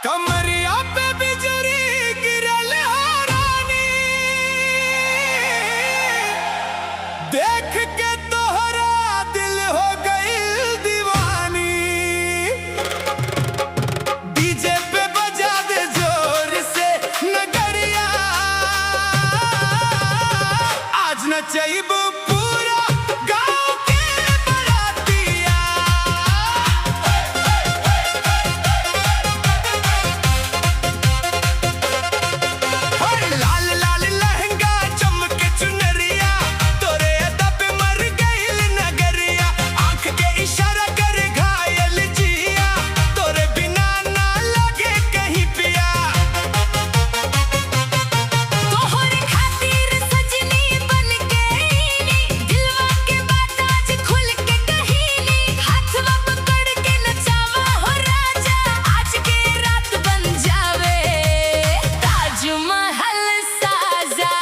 कमरिया पे बिजली गिरल हो रानी, देख के तोहरा दिल हो गई दीवानी। डीजे पे बजा दे जोर से नगरिया, आज नचैबू पूरा गाँव के बरातिया। लाल लाल लहंगा चमके चुनरिया, तोरे अदा पे मर गइल नगरिया। आंख के इशारा कर घायल जिया, तोरे बिना ना लगे कहीं पिया। तोहरे खातिर सजनी बन के आईली, दिलवा के बात आज खुल के कहीली। हाथवा पकड़ के नचावा हो राजा, आज के रात बन जावे ताजमहल साजा।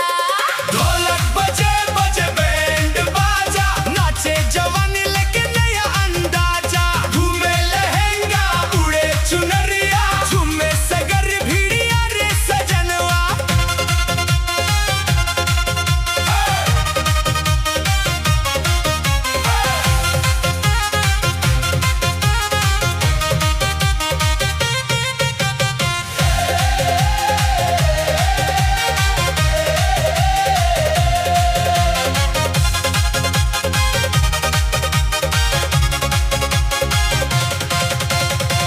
ढोलक बजे बजे बैंड बाजा, नाचे जवानी लेके नया अंदाजा। घूमे लहंगा उड़े चुनरिया, झूमे सगर भिड़िया रे सजनवा।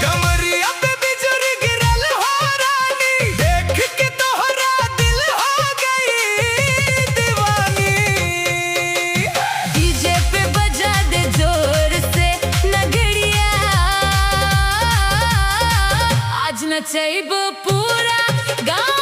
कमरिया पे बिजली गिरल हो रानी, देख के तोहरा दिल हो गई दीवानी। डीजे पे बजा दे जोर से नगड़िया, आज नचैब पूरा गाँव